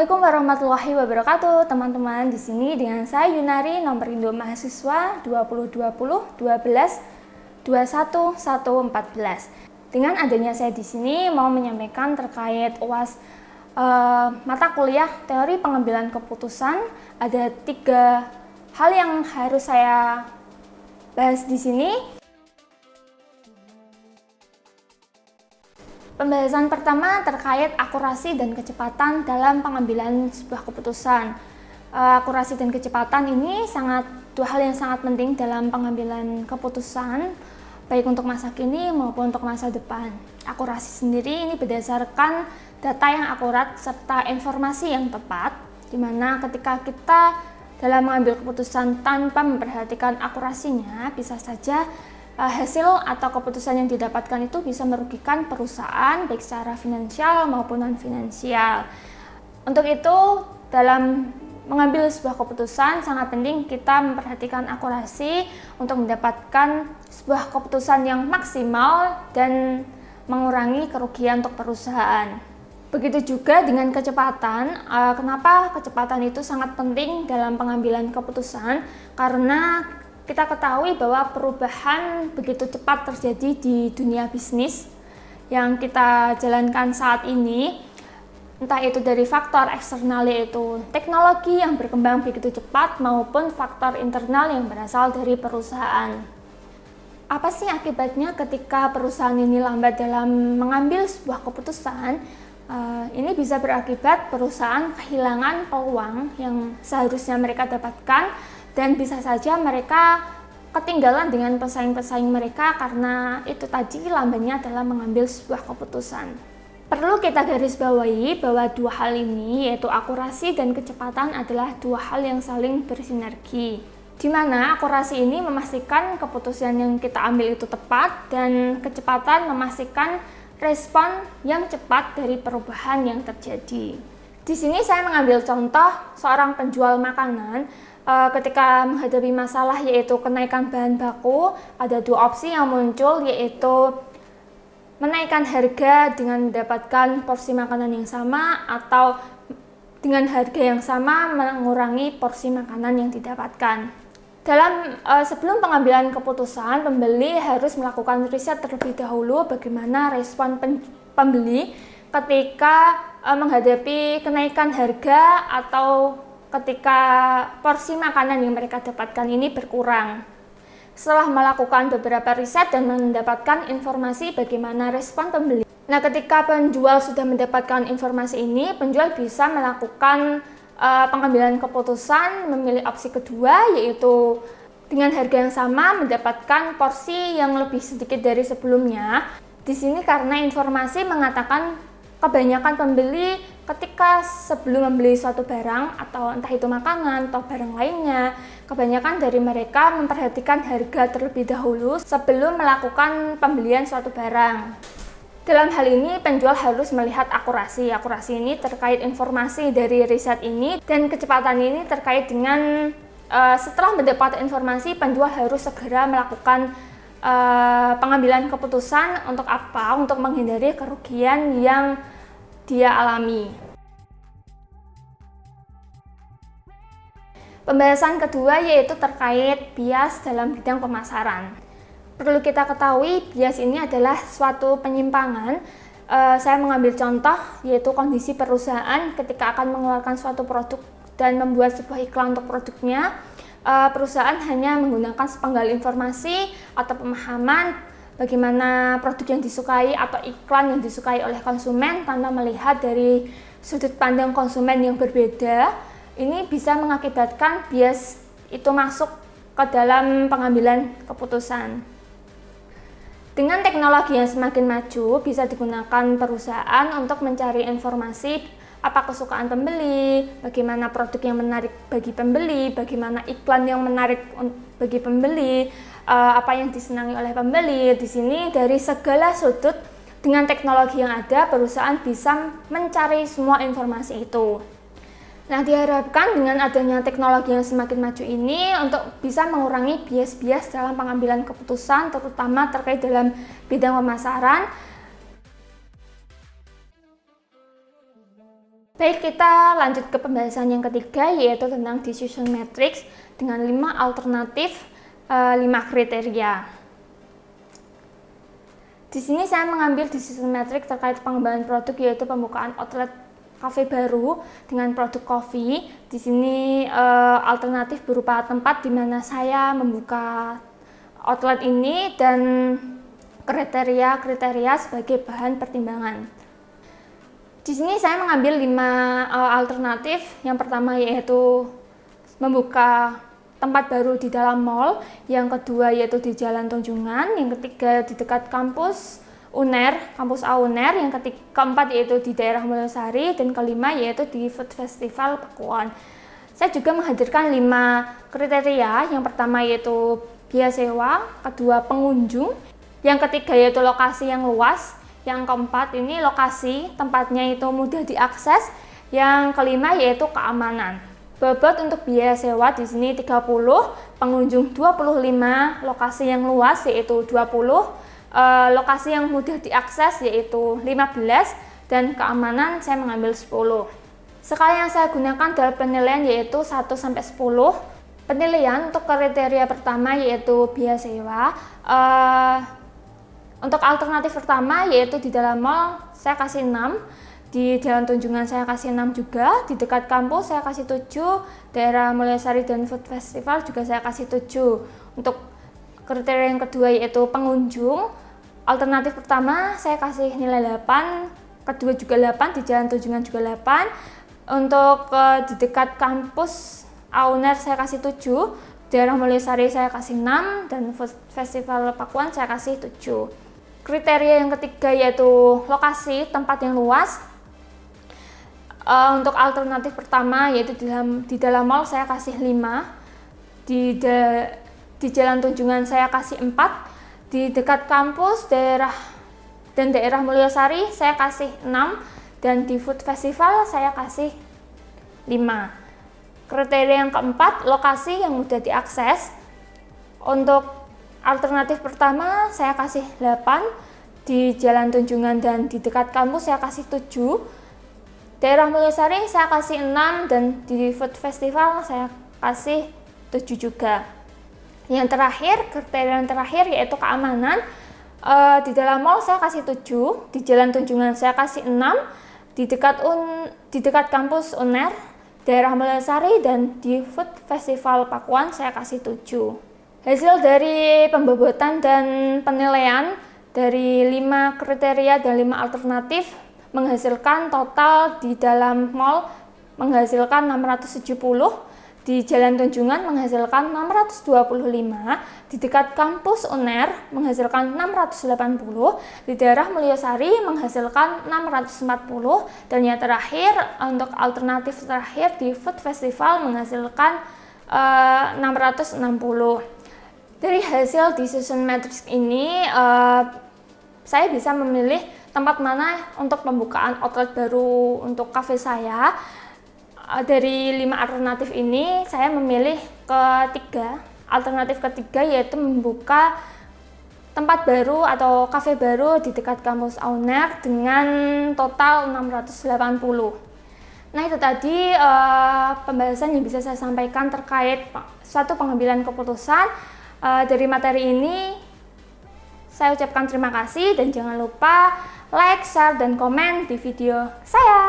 Assalamualaikum warahmatullahi wabarakatuh, teman-teman. Di sini dengan saya Yunari, nomor induk mahasiswa 2020-12-21-114. Dengan adanya saya di sini mau menyampaikan terkait UAS mata kuliah teori pengambilan keputusan. Ada 3 hal yang harus saya bahas di sini. Pembahasan pertama terkait akurasi dan kecepatan dalam pengambilan sebuah keputusan. Akurasi dan kecepatan ini dua hal yang sangat penting dalam pengambilan keputusan, baik untuk masa kini maupun untuk masa depan. Akurasi sendiri ini berdasarkan data yang akurat serta informasi yang tepat, di mana ketika kita dalam mengambil keputusan tanpa memperhatikan akurasinya, bisa saja hasil atau keputusan yang didapatkan itu bisa merugikan perusahaan baik secara finansial maupun non-finansial. Untuk itu, dalam mengambil sebuah keputusan sangat penting kita memperhatikan akurasi untuk mendapatkan sebuah keputusan yang maksimal dan mengurangi kerugian untuk perusahaan. Begitu juga dengan kecepatan. Kenapa kecepatan itu sangat penting dalam pengambilan keputusan? Karena kita ketahui bahwa perubahan begitu cepat terjadi di dunia bisnis yang kita jalankan saat ini, entah itu dari faktor eksternal yaitu teknologi yang berkembang begitu cepat maupun faktor internal yang berasal dari perusahaan. Apa sih akibatnya ketika perusahaan ini lambat dalam mengambil sebuah keputusan? Ini bisa berakibat perusahaan kehilangan peluang yang seharusnya mereka dapatkan, dan bisa saja mereka ketinggalan dengan pesaing-pesaing mereka karena itu tadi lambannya dalam mengambil sebuah keputusan. Perlu kita garis bawahi bahwa dua hal ini, yaitu akurasi dan kecepatan, adalah dua hal yang saling bersinergi, di mana akurasi ini memastikan keputusan yang kita ambil itu tepat, dan kecepatan memastikan respon yang cepat dari perubahan yang terjadi. Di sini saya mengambil contoh seorang penjual makanan. Ketika menghadapi masalah yaitu kenaikan bahan baku, ada dua opsi yang muncul, yaitu menaikkan harga dengan mendapatkan porsi makanan yang sama, atau dengan harga yang sama mengurangi porsi makanan yang didapatkan. Sebelum pengambilan keputusan, pembeli harus melakukan riset terlebih dahulu bagaimana respon pembeli ketika menghadapi kenaikan harga atau ketika porsi makanan yang mereka dapatkan ini berkurang. Setelah melakukan beberapa riset dan mendapatkan informasi bagaimana respon pembeli. Nah, ketika penjual sudah mendapatkan informasi ini, penjual bisa melakukan pengambilan keputusan, memilih opsi kedua, yaitu dengan harga yang sama mendapatkan porsi yang lebih sedikit dari sebelumnya. Di sini karena informasi mengatakan kebanyakan pembeli ketika sebelum membeli suatu barang, atau entah itu makanan atau barang lainnya, kebanyakan dari mereka memperhatikan harga terlebih dahulu sebelum melakukan pembelian suatu barang. Dalam hal ini penjual harus melihat akurasi. Akurasi ini terkait informasi dari riset ini, dan kecepatan ini terkait dengan setelah mendapat informasi, penjual harus segera melakukan pengambilan keputusan. Untuk apa? Untuk menghindari kerugian yang dia alami. Pembahasan kedua yaitu terkait bias dalam bidang pemasaran. Perlu kita ketahui, bias ini adalah suatu penyimpangan. Saya mengambil contoh yaitu kondisi perusahaan ketika akan mengeluarkan suatu produk dan membuat sebuah iklan untuk produknya. Perusahaan hanya menggunakan sepenggal informasi atau pemahaman bagaimana produk yang disukai atau iklan yang disukai oleh konsumen tanpa melihat dari sudut pandang konsumen yang berbeda. Ini bisa mengakibatkan bias itu masuk ke dalam pengambilan keputusan. Dengan teknologi yang semakin maju, bisa digunakan perusahaan untuk mencari informasi apa kesukaan pembeli, bagaimana produk yang menarik bagi pembeli, bagaimana iklan yang menarik bagi pembeli, apa yang disenangi oleh pembeli. Di sini dari segala sudut, dengan teknologi yang ada, perusahaan bisa mencari semua informasi itu. Nah, diharapkan dengan adanya teknologi yang semakin maju ini untuk bisa mengurangi bias-bias dalam pengambilan keputusan, terutama terkait dalam bidang pemasaran. Baik, kita lanjut ke pembahasan yang ketiga, yaitu tentang decision matrix dengan 5 alternatif, 5 kriteria. Di sini saya mengambil decision matrix terkait pengembangan produk, yaitu pembukaan outlet kafe baru dengan produk kopi. Di sini alternatif berupa tempat di mana saya membuka outlet ini dan kriteria-kriteria sebagai bahan pertimbangan. Di sini saya mengambil 5 alternatif. Yang pertama yaitu membuka tempat baru di dalam mall, yang kedua yaitu di Jalan Tunjungan, yang ketiga di dekat kampus UNER, kampus AUNER, yang keempat yaitu di daerah Mulyasari, dan kelima yaitu di Food Festival Pakuan. Saya juga menghadirkan 5 kriteria. Yang pertama yaitu biaya sewa, kedua pengunjung, yang ketiga yaitu lokasi yang luas, yang keempat ini lokasi tempatnya itu mudah diakses, yang kelima yaitu keamanan. Bobot untuk biaya sewa di sini 30, pengunjung 25, lokasi yang luas yaitu 20, lokasi yang mudah diakses yaitu 15, dan keamanan saya mengambil 10. Skala yang saya gunakan dalam penilaian yaitu 1 sampai 10. Penilaian untuk kriteria pertama yaitu biaya sewa. Untuk alternatif pertama yaitu di dalam mall saya kasih 6, di Jalan Tunjungan saya kasih 6 juga, di dekat kampus saya kasih 7, daerah Mulyasari dan Food Festival juga saya kasih 7. Untuk kriteria yang kedua yaitu pengunjung, alternatif pertama saya kasih nilai 8, kedua juga 8, di Jalan Tunjungan juga 8. Untuk di dekat kampus AUNER saya kasih 7, daerah Mulyasari saya kasih 6, dan Food Festival Pakuan saya kasih 7. Kriteria yang ketiga yaitu lokasi tempat yang luas. Untuk alternatif pertama yaitu di dalam mall saya kasih 5, di Jalan Tunjungan saya kasih 4, di dekat kampus daerah Mulyasari saya kasih 6, dan di Food Festival saya kasih 5. Kriteria yang keempat, lokasi yang mudah diakses. Untuk alternatif pertama saya kasih 8, di Jalan Tunjungan dan di dekat kampus saya kasih 7, daerah Mulyasari saya kasih 6, dan di Food Festival saya kasih 7 juga. Yang terakhir, kriteria yang terakhir yaitu keamanan. Di dalam mall saya kasih 7, di Jalan Tunjungan saya kasih 6, di dekat kampus UNER, daerah Mulyasari, dan di Food Festival Pakuan saya kasih 7. Hasil dari pembobotan dan penilaian dari 5 kriteria dan 5 alternatif menghasilkan total di dalam mall menghasilkan 670, di Jalan Tunjungan menghasilkan 625, di dekat kampus UNER menghasilkan 680, di daerah Mulyasari menghasilkan 640, dan yang terakhir untuk alternatif terakhir di Food Festival menghasilkan 660. Dari hasil decision matrix ini, saya bisa memilih tempat mana untuk pembukaan outlet baru untuk kafe saya. Dari 5 alternatif ini, saya memilih alternatif ketiga yaitu membuka tempat baru atau kafe baru di dekat kampus AUNER dengan total 680. Nah, itu tadi pembahasan yang bisa saya sampaikan terkait suatu pengambilan keputusan. Dari materi ini saya ucapkan terima kasih dan jangan lupa like, share, dan komen di video saya.